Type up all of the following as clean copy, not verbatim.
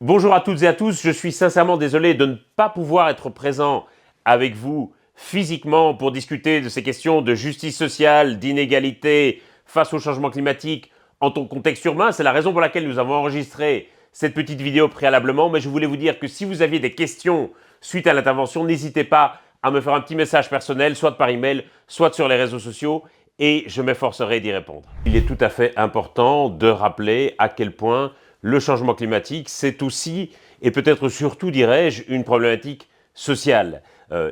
Bonjour à toutes et à tous, je suis sincèrement désolé de ne pas pouvoir être présent avec vous physiquement pour discuter de ces questions de justice sociale, d'inégalité face au changement climatique en ton contexte urbain. C'est la raison pour laquelle nous avons enregistré cette petite vidéo préalablement, mais je voulais vous dire que si vous aviez des questions suite à l'intervention, n'hésitez pas à me faire un petit message personnel, soit par email, soit sur les réseaux sociaux, et je m'efforcerai d'y répondre. Il est tout à fait important de rappeler à quel point le changement climatique, c'est aussi, et peut-être surtout, dirais-je, une problématique sociale.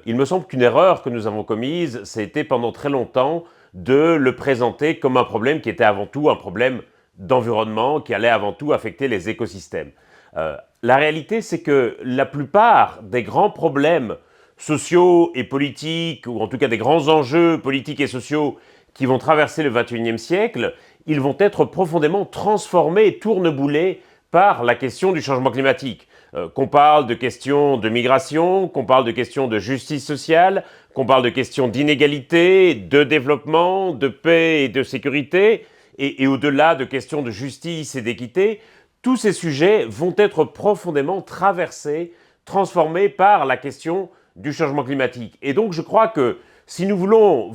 Il me semble qu'une erreur que nous avons commise, c'était pendant très longtemps de le présenter comme un problème qui était avant tout un problème d'environnement, qui allait avant tout affecter les écosystèmes. La réalité, c'est que la plupart des grands problèmes sociaux et politiques, ou en tout cas des grands enjeux politiques et sociaux qui vont traverser le XXIe siècle, ils vont être profondément transformés, tourneboulés par la question du changement climatique. Qu'on parle de questions de migration, qu'on parle de questions de justice sociale, qu'on parle de questions d'inégalité, de développement, de paix et de sécurité, et au-delà de questions de justice et d'équité, tous ces sujets vont être profondément traversés, transformés par la question du changement climatique. Et donc je crois que si nous voulons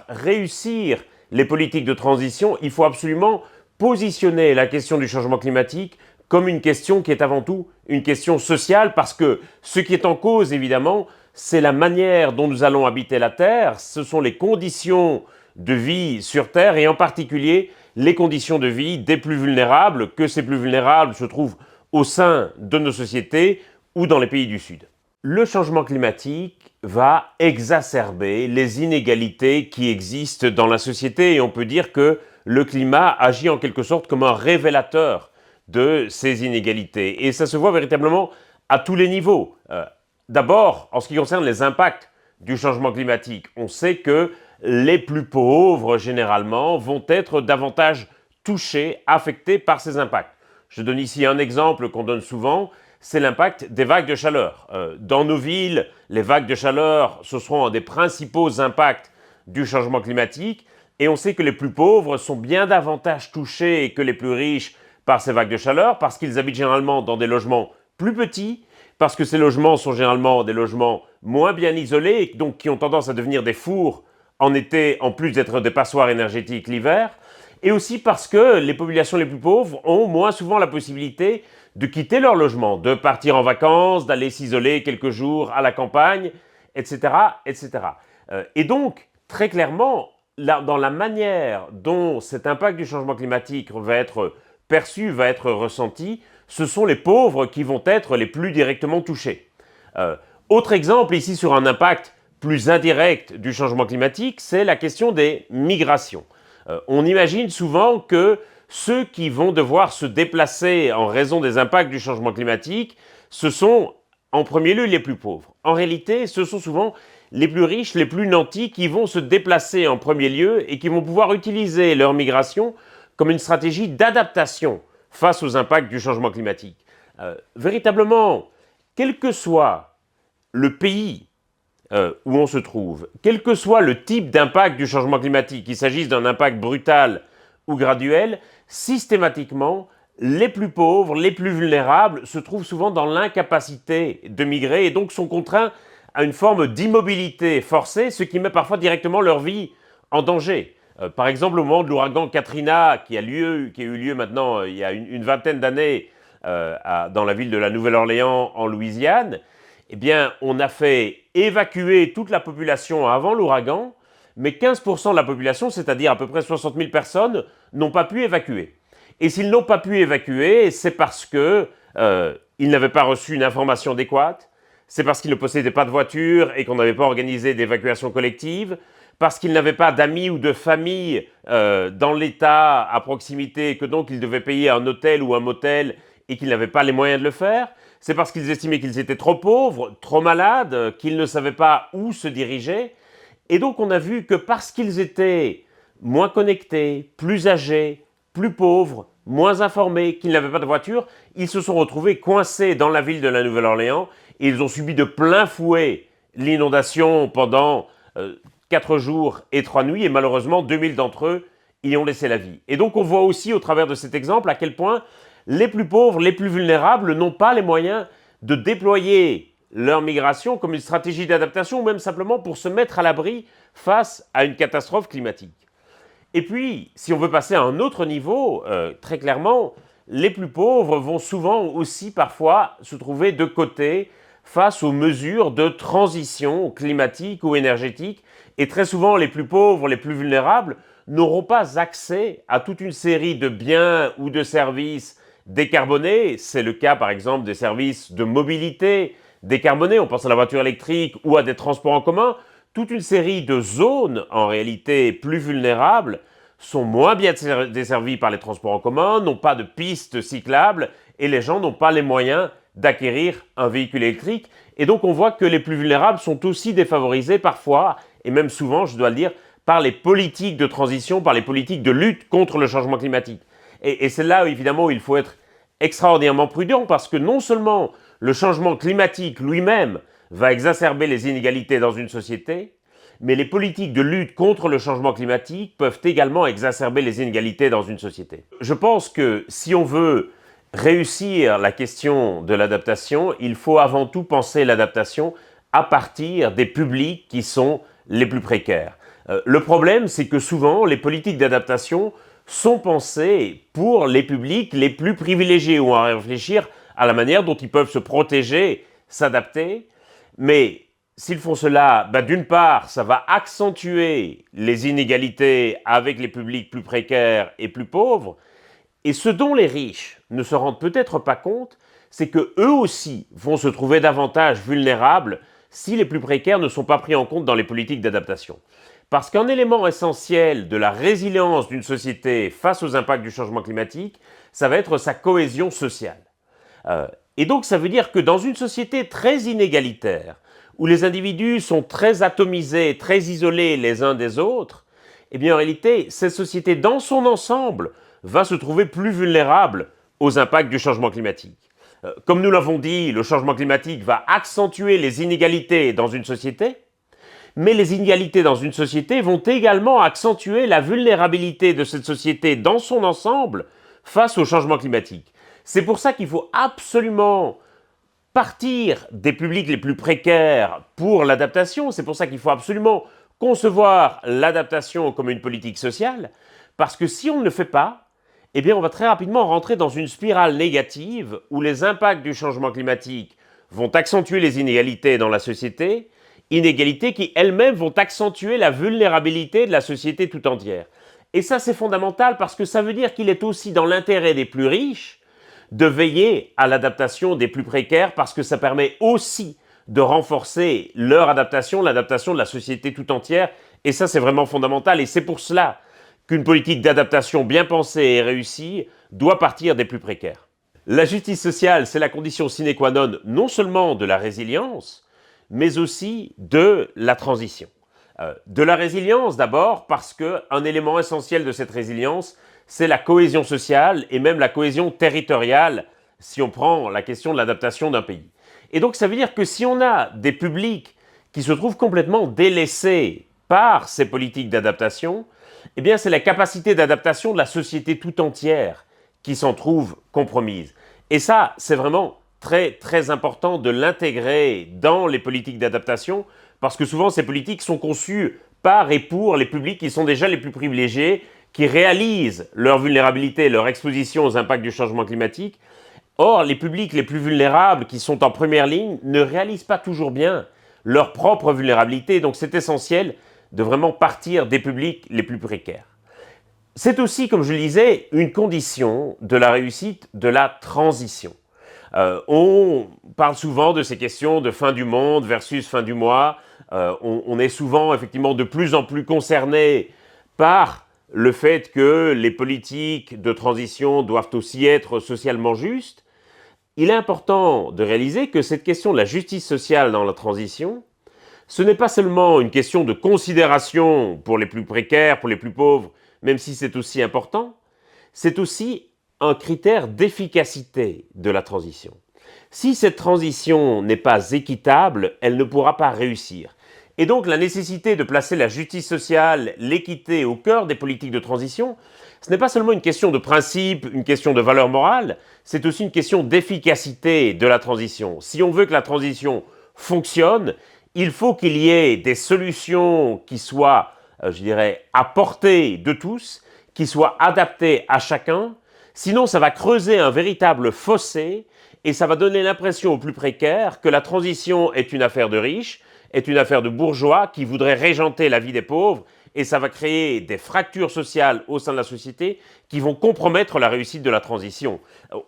réussir les politiques de transition, il faut absolument positionner la question du changement climatique comme une question qui est avant tout une question sociale, parce que ce qui est en cause, évidemment, c'est la manière dont nous allons habiter la Terre, ce sont les conditions de vie sur Terre, et en particulier les conditions de vie des plus vulnérables, que ces plus vulnérables se trouvent au sein de nos sociétés ou dans les pays du Sud. Le changement climatique va exacerber les inégalités qui existent dans la société, et on peut dire que le climat agit en quelque sorte comme un révélateur de ces inégalités. Et ça se voit véritablement à tous les niveaux. D'abord, en ce qui concerne les impacts du changement climatique, on sait que les plus pauvres, généralement, vont être davantage touchés, affectés par ces impacts. Je donne ici un exemple qu'on donne souvent, c'est l'impact des vagues de chaleur. Dans nos villes, les vagues de chaleur, ce seront un des principaux impacts du changement climatique, et on sait que les plus pauvres sont bien davantage touchés que les plus riches par ces vagues de chaleur, parce qu'ils habitent généralement dans des logements plus petits, parce que ces logements sont généralement des logements moins bien isolés, et donc qui ont tendance à devenir des fours en été, en plus d'être des passoires énergétiques l'hiver, et aussi parce que les populations les plus pauvres ont moins souvent la possibilité de quitter leur logement, de partir en vacances, d'aller s'isoler quelques jours à la campagne, etc. etc. Et donc, très clairement, dans la manière dont cet impact du changement climatique va être perçu, va être ressenti, ce sont les pauvres qui vont être les plus directement touchés. Autre exemple ici sur un impact plus indirect du changement climatique, c'est la question des migrations. On imagine souvent que ceux qui vont devoir se déplacer en raison des impacts du changement climatique, ce sont en premier lieu les plus pauvres. En réalité, ce sont souvent les plus riches, les plus nantis qui vont se déplacer en premier lieu et qui vont pouvoir utiliser leur migration comme une stratégie d'adaptation face aux impacts du changement climatique. Véritablement, quel que soit le pays où on se trouve, quel que soit le type d'impact du changement climatique, qu'il s'agisse d'un impact brutal ou graduel, systématiquement, les plus pauvres, les plus vulnérables se trouvent souvent dans l'incapacité de migrer et donc sont contraints à une forme d'immobilité forcée, ce qui met parfois directement leur vie en danger. Par exemple, au moment de l'ouragan Katrina, qui a eu lieu maintenant il y a une vingtaine d'années dans la ville de la Nouvelle-Orléans en Louisiane, eh bien, on a fait évacuer toute la population avant l'ouragan, mais 15% de la population, c'est-à-dire à peu près 60 000 personnes, n'ont pas pu évacuer. Et s'ils n'ont pas pu évacuer, c'est parce qu'ils n'avaient pas reçu une information adéquate, c'est parce qu'ils ne possédaient pas de voiture et qu'on n'avait pas organisé d'évacuation collective, parce qu'ils n'avaient pas d'amis ou de famille dans l'État à proximité et que donc ils devaient payer un hôtel ou un motel et qu'ils n'avaient pas les moyens de le faire. C'est parce qu'ils estimaient qu'ils étaient trop pauvres, trop malades, qu'ils ne savaient pas où se diriger. Et donc on a vu que parce qu'ils étaient moins connectés, plus âgés, plus pauvres, moins informés, qu'ils n'avaient pas de voiture, ils se sont retrouvés coincés dans la ville de la Nouvelle-Orléans et ils ont subi de plein fouet l'inondation pendant 4 jours et 3 nuits et malheureusement 2000 d'entre eux y ont laissé la vie. Et donc on voit aussi au travers de cet exemple à quel point les plus pauvres, les plus vulnérables n'ont pas les moyens de déployer leur migration comme une stratégie d'adaptation ou même simplement pour se mettre à l'abri face à une catastrophe climatique. Et puis, si on veut passer à un autre niveau, très clairement, les plus pauvres vont souvent aussi parfois se trouver de côté face aux mesures de transition climatique ou énergétique. Et très souvent, les plus pauvres, les plus vulnérables, n'auront pas accès à toute une série de biens ou de services décarbonés. C'est le cas, par exemple, des services de mobilité décarbonés. On pense à la voiture électrique ou à des transports en commun. Toute une série de zones, en réalité, plus vulnérables, sont moins bien desservies par les transports en commun, n'ont pas de pistes cyclables et les gens n'ont pas les moyens d'acquérir un véhicule électrique. Et donc on voit que les plus vulnérables sont aussi défavorisés parfois, et même souvent, je dois le dire, par les politiques de transition, par les politiques de lutte contre le changement climatique. Et c'est là, évidemment, où il faut être extraordinairement prudent, parce que non seulement le changement climatique lui-même va exacerber les inégalités dans une société, mais les politiques de lutte contre le changement climatique peuvent également exacerber les inégalités dans une société. Je pense que si on veut réussir la question de l'adaptation, il faut avant tout penser l'adaptation à partir des publics qui sont les plus précaires. Le problème, c'est que souvent, les politiques d'adaptation sont pensées pour les publics les plus privilégiés, ou à réfléchir à la manière dont ils peuvent se protéger, s'adapter, mais s'ils font cela, d'une part, ça va accentuer les inégalités avec les publics plus précaires et plus pauvres, et ce dont les riches ne se rendent peut-être pas compte, c'est que eux aussi vont se trouver davantage vulnérables si les plus précaires ne sont pas pris en compte dans les politiques d'adaptation. Parce qu'un élément essentiel de la résilience d'une société face aux impacts du changement climatique, ça va être sa cohésion sociale. Et donc ça veut dire que dans une société très inégalitaire, où les individus sont très atomisés, très isolés les uns des autres, eh bien en réalité, cette société dans son ensemble va se trouver plus vulnérable aux impacts du changement climatique. Comme nous l'avons dit, le changement climatique va accentuer les inégalités dans une société, mais les inégalités dans une société vont également accentuer la vulnérabilité de cette société dans son ensemble face au changement climatique. C'est pour ça qu'il faut absolument partir des publics les plus précaires pour l'adaptation. C'est pour ça qu'il faut absolument concevoir l'adaptation comme une politique sociale, parce que si on ne le fait pas, eh bien on va très rapidement rentrer dans une spirale négative où les impacts du changement climatique vont accentuer les inégalités dans la société, inégalités qui elles-mêmes vont accentuer la vulnérabilité de la société tout entière. Et ça c'est fondamental parce que ça veut dire qu'il est aussi dans l'intérêt des plus riches de veiller à l'adaptation des plus précaires parce que ça permet aussi de renforcer leur adaptation, l'adaptation de la société tout entière. Et ça, c'est vraiment fondamental. Et c'est pour cela qu'une politique d'adaptation bien pensée et réussie doit partir des plus précaires. La justice sociale, c'est la condition sine qua non, non seulement de la résilience, mais aussi de la transition. De la résilience d'abord parce qu'un élément essentiel de cette résilience, c'est la cohésion sociale et même la cohésion territoriale si on prend la question de l'adaptation d'un pays. Et donc ça veut dire que si on a des publics qui se trouvent complètement délaissés par ces politiques d'adaptation, eh bien c'est la capacité d'adaptation de la société tout entière qui s'en trouve compromise. Et ça, c'est vraiment très très important de l'intégrer dans les politiques d'adaptation parce que souvent ces politiques sont conçues par et pour les publics qui sont déjà les plus privilégiés, qui réalisent leur vulnérabilité, leur exposition aux impacts du changement climatique. Or, les publics les plus vulnérables qui sont en première ligne ne réalisent pas toujours bien leur propre vulnérabilité. Donc c'est essentiel de vraiment partir des publics les plus précaires. C'est aussi, comme je le disais, une condition de la réussite de la transition. On parle souvent de ces questions de fin du monde versus fin du mois. On est souvent effectivement de plus en plus concerné par le fait que les politiques de transition doivent aussi être socialement justes. Il est important de réaliser que cette question de la justice sociale dans la transition, ce n'est pas seulement une question de considération pour les plus précaires, pour les plus pauvres, même si c'est aussi important, c'est aussi un critère d'efficacité de la transition. Si cette transition n'est pas équitable, elle ne pourra pas réussir. Et donc la nécessité de placer la justice sociale, l'équité au cœur des politiques de transition, ce n'est pas seulement une question de principe, une question de valeur morale, c'est aussi une question d'efficacité de la transition. Si on veut que la transition fonctionne, il faut qu'il y ait des solutions qui soient, je dirais, à portée de tous, qui soient adaptées à chacun. Sinon, ça va creuser un véritable fossé et ça va donner l'impression aux plus précaires que la transition est une affaire de riches, est une affaire de bourgeois qui voudraient régenter la vie des pauvres et ça va créer des fractures sociales au sein de la société qui vont compromettre la réussite de la transition.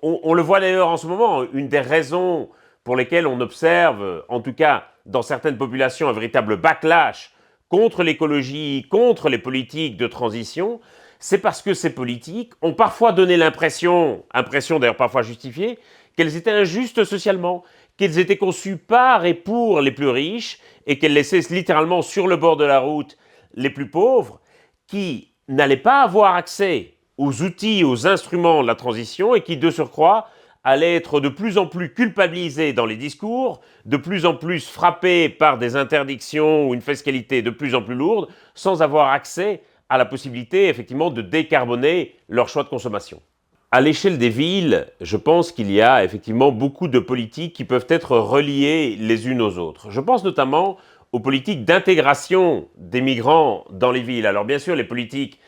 On le voit d'ailleurs en ce moment, une des raisons pour lesquelles on observe, en tout cas dans certaines populations, un véritable backlash contre l'écologie, contre les politiques de transition, c'est parce que ces politiques ont parfois donné l'impression d'ailleurs parfois justifiée, qu'elles étaient injustes socialement, qu'elles étaient conçues par et pour les plus riches et qu'elles laissaient littéralement sur le bord de la route les plus pauvres qui n'allaient pas avoir accès aux outils, aux instruments de la transition et qui, de surcroît, allaient être de plus en plus culpabilisés dans les discours, de plus en plus frappés par des interdictions ou une fiscalité de plus en plus lourde, sans avoir accès à la possibilité, effectivement, de décarboner leur choix de consommation. À l'échelle des villes, je pense qu'il y a effectivement beaucoup de politiques qui peuvent être reliées les unes aux autres. Je pense notamment aux politiques d'intégration des migrants dans les villes. Alors bien sûr, les politiques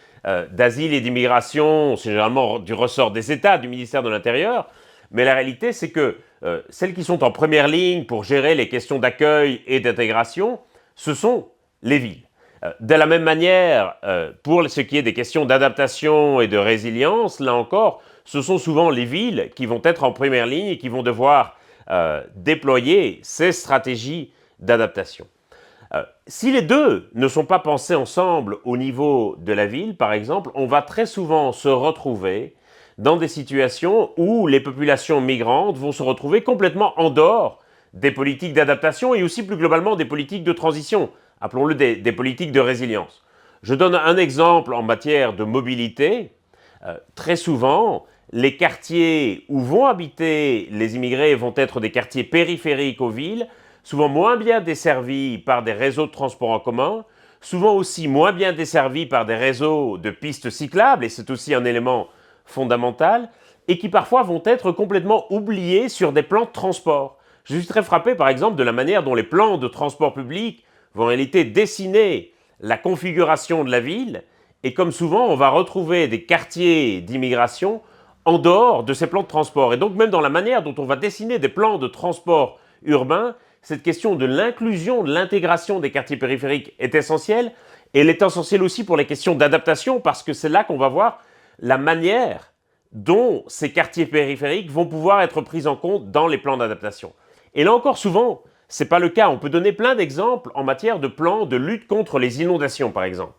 d'asile et d'immigration, c'est généralement du ressort des États, du ministère de l'Intérieur, mais la réalité, c'est que celles qui sont en première ligne pour gérer les questions d'accueil et d'intégration, ce sont les villes. De la même manière, pour ce qui est des questions d'adaptation et de résilience, là encore, ce sont souvent les villes qui vont être en première ligne et qui vont devoir déployer ces stratégies d'adaptation. Si les deux ne sont pas pensés ensemble au niveau de la ville, par exemple, on va très souvent se retrouver dans des situations où les populations migrantes vont se retrouver complètement en dehors des politiques d'adaptation et aussi plus globalement des politiques de transition, appelons-le des politiques de résilience. Je donne un exemple en matière de mobilité. Très souvent, les quartiers où vont habiter les immigrés vont être des quartiers périphériques aux villes, souvent moins bien desservis par des réseaux de transport en commun, souvent aussi moins bien desservis par des réseaux de pistes cyclables, et c'est aussi un élément fondamental, et qui parfois vont être complètement oubliés sur des plans de transport. Je suis très frappé par exemple de la manière dont les plans de transport public vont en réalité dessiner la configuration de la ville, et comme souvent on va retrouver des quartiers d'immigration en dehors de ces plans de transport. Et donc même dans la manière dont on va dessiner des plans de transport urbain, cette question de l'inclusion, de l'intégration des quartiers périphériques est essentielle, et elle est essentielle aussi pour les questions d'adaptation, parce que c'est là qu'on va voir la manière dont ces quartiers périphériques vont pouvoir être pris en compte dans les plans d'adaptation. Et là encore, souvent, ce n'est pas le cas. On peut donner plein d'exemples en matière de plans de lutte contre les inondations, par exemple.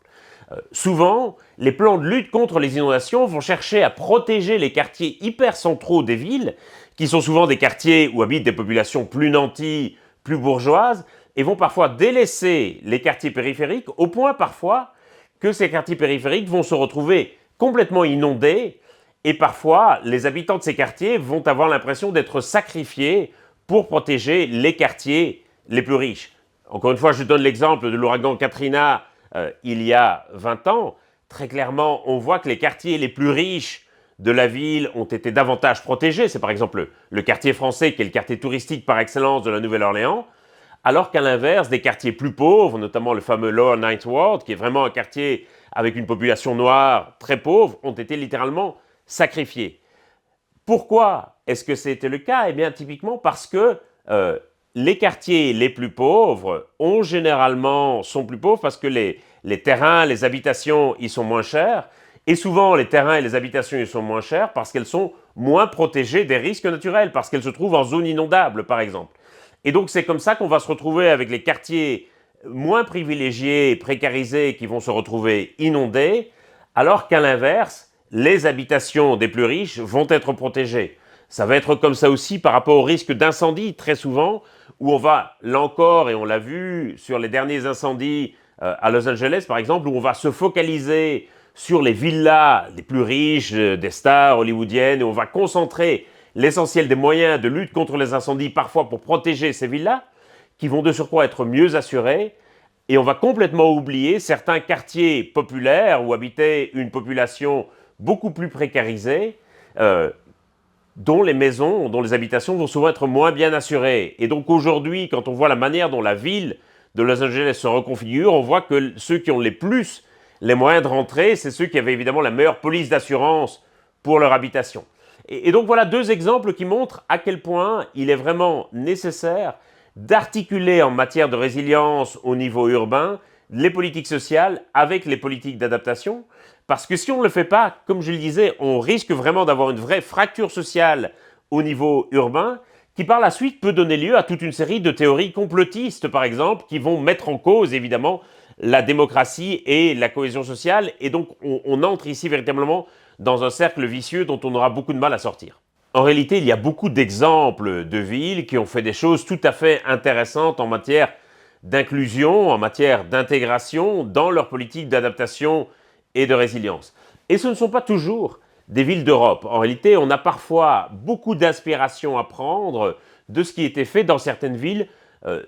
Souvent, les plans de lutte contre les inondations vont chercher à protéger les quartiers hypercentraux des villes, qui sont souvent des quartiers où habitent des populations plus nanties, plus bourgeoises, et vont parfois délaisser les quartiers périphériques, au point parfois que ces quartiers périphériques vont se retrouver complètement inondés, et parfois les habitants de ces quartiers vont avoir l'impression d'être sacrifiés pour protéger les quartiers les plus riches. Encore une fois, je donne l'exemple de l'ouragan Katrina il y a 20 ans. Très clairement, on voit que les quartiers les plus riches de la ville ont été davantage protégés. C'est par exemple le quartier français qui est le quartier touristique par excellence de la Nouvelle-Orléans, alors qu'à l'inverse, des quartiers plus pauvres, notamment le fameux Lower Ninth Ward, qui est vraiment un quartier avec une population noire très pauvre, ont été littéralement sacrifiés. Pourquoi est-ce que c'était le cas? Eh bien, typiquement parce que les quartiers les plus pauvres sont plus pauvres parce que les terrains, les habitations, ils sont moins chers. Et souvent, les terrains et les habitations, ils sont moins chers parce qu'elles sont moins protégées des risques naturels, parce qu'elles se trouvent en zone inondable, par exemple. Et donc, c'est comme ça qu'on va se retrouver avec les quartiers moins privilégiés et précarisés qui vont se retrouver inondés, alors qu'à l'inverse, les habitations des plus riches vont être protégées. Ça va être comme ça aussi par rapport au risque d'incendie, très souvent, où on va, là encore, et on l'a vu sur les derniers incendies à Los Angeles, par exemple, où on va se focaliser sur les villas les plus riches des stars hollywoodiennes, et on va concentrer l'essentiel des moyens de lutte contre les incendies, parfois pour protéger ces villas, qui vont de surcroît être mieux assurées, et on va complètement oublier certains quartiers populaires où habitait une population beaucoup plus précarisée, dont les maisons, dont les habitations vont souvent être moins bien assurées. Et donc aujourd'hui, quand on voit la manière dont la ville de Los Angeles se reconfigure, on voit que ceux qui ont les moyens de rentrer, c'est ceux qui avaient évidemment la meilleure police d'assurance pour leur habitation. Et donc voilà deux exemples qui montrent à quel point il est vraiment nécessaire d'articuler en matière de résilience au niveau urbain les politiques sociales avec les politiques d'adaptation. Parce que si on ne le fait pas, comme je le disais, on risque vraiment d'avoir une vraie fracture sociale au niveau urbain qui par la suite peut donner lieu à toute une série de théories complotistes, par exemple, qui vont mettre en cause évidemment la démocratie et la cohésion sociale. Et donc on entre ici véritablement dans un cercle vicieux dont on aura beaucoup de mal à sortir. En réalité, il y a beaucoup d'exemples de villes qui ont fait des choses tout à fait intéressantes en matière d'inclusion, en matière d'intégration dans leur politique d'adaptation et de résilience. Et ce ne sont pas toujours des villes d'Europe. En réalité, on a parfois beaucoup d'inspiration à prendre de ce qui était fait dans certaines villes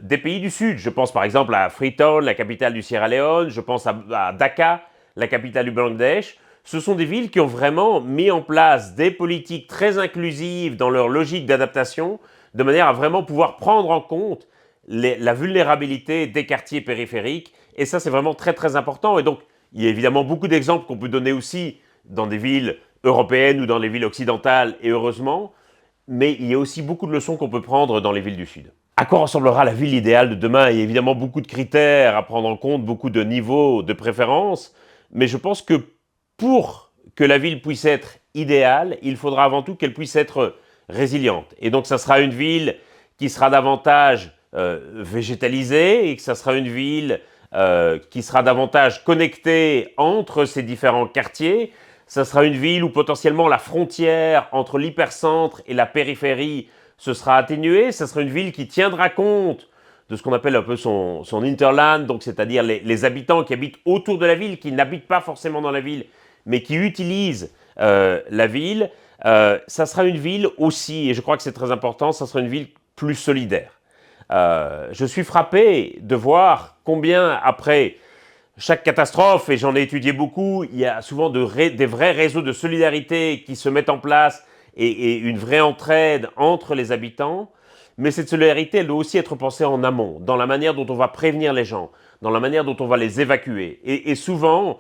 des pays du Sud. Je pense par exemple à Freetown, la capitale du Sierra Leone, je pense à Dhaka, la capitale du Bangladesh. Ce sont des villes qui ont vraiment mis en place des politiques très inclusives dans leur logique d'adaptation, de manière à vraiment pouvoir prendre en compte la vulnérabilité des quartiers périphériques. Et ça, c'est vraiment très très important. Et donc, il y a évidemment beaucoup d'exemples qu'on peut donner aussi dans des villes européennes ou dans les villes occidentales, et heureusement, mais il y a aussi beaucoup de leçons qu'on peut prendre dans les villes du Sud. À quoi ressemblera la ville idéale de demain? Il y a évidemment beaucoup de critères à prendre en compte, beaucoup de niveaux de préférence, mais je pense que pour que la ville puisse être idéale, il faudra avant tout qu'elle puisse être résiliente. Et donc ça sera une ville qui sera davantage végétalisée, et que ça sera une ville qui sera davantage connectée entre ces différents quartiers. Ça sera une ville où potentiellement la frontière entre l'hypercentre et la périphérie se sera atténuée. Ça sera une ville qui tiendra compte de ce qu'on appelle un peu son hinterland, donc c'est-à-dire les habitants qui habitent autour de la ville, qui n'habitent pas forcément dans la ville, mais qui utilisent la ville. Ça sera une ville aussi, et je crois que c'est très important, ça sera une ville plus solidaire. Je suis frappé de voir combien, après chaque catastrophe, et j'en ai étudié beaucoup, il y a souvent des vrais réseaux de solidarité qui se mettent en place et une vraie entraide entre les habitants. Mais cette solidarité, elle doit aussi être pensée en amont, dans la manière dont on va prévenir les gens, dans la manière dont on va les évacuer. Et souvent,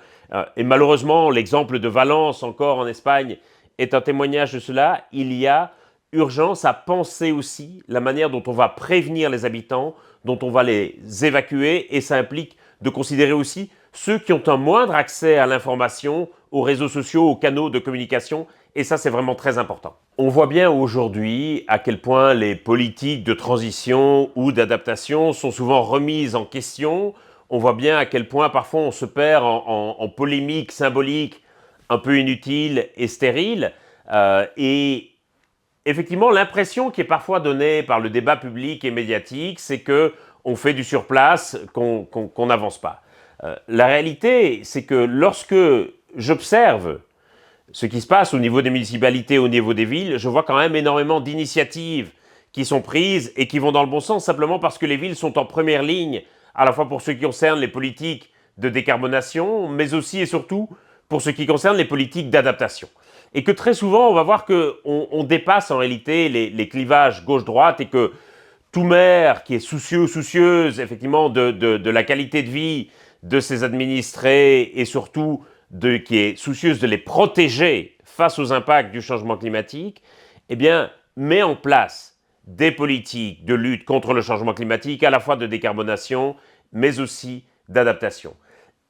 et malheureusement, l'exemple de Valence, encore en Espagne, est un témoignage de cela, il y a urgence à penser aussi la manière dont on va prévenir les habitants, dont on va les évacuer, et ça implique de considérer aussi ceux qui ont un moindre accès à l'information, aux réseaux sociaux, aux canaux de communication, et ça c'est vraiment très important. On voit bien aujourd'hui à quel point les politiques de transition ou d'adaptation sont souvent remises en question. On voit bien à quel point parfois on se perd en polémiques symboliques un peu inutiles et stériles, et effectivement, l'impression qui est parfois donnée par le débat public et médiatique, c'est qu'on fait du surplace, qu'on n'avance pas. La réalité, c'est que lorsque j'observe ce qui se passe au niveau des municipalités, au niveau des villes, je vois quand même énormément d'initiatives qui sont prises et qui vont dans le bon sens, simplement parce que les villes sont en première ligne, à la fois pour ce qui concerne les politiques de décarbonation, mais aussi et surtout pour ce qui concerne les politiques d'adaptation. Et que très souvent, on va voir qu'on dépasse en réalité les clivages gauche-droite, et que tout maire qui est soucieux ou soucieuse effectivement de la qualité de vie de ses administrés, et surtout qui est soucieuse de les protéger face aux impacts du changement climatique, eh bien, met en place des politiques de lutte contre le changement climatique, à la fois de décarbonation, mais aussi d'adaptation.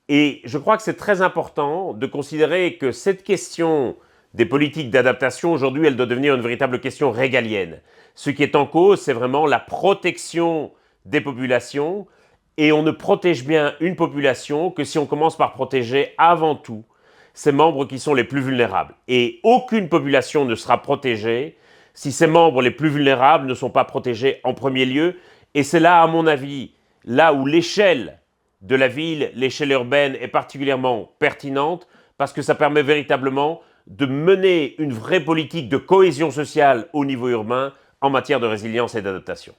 Et je crois que c'est très important de considérer que cette question des politiques d'adaptation, aujourd'hui, elle doit devenir une véritable question régalienne. Ce qui est en cause, c'est vraiment la protection des populations, et on ne protège bien une population que si on commence par protéger avant tout ces membres qui sont les plus vulnérables. Et aucune population ne sera protégée si ces membres les plus vulnérables ne sont pas protégés en premier lieu. Et c'est là, à mon avis, là où l'échelle de la ville, l'échelle urbaine est particulièrement pertinente, parce que ça permet véritablement de mener une vraie politique de cohésion sociale au niveau urbain en matière de résilience et d'adaptation.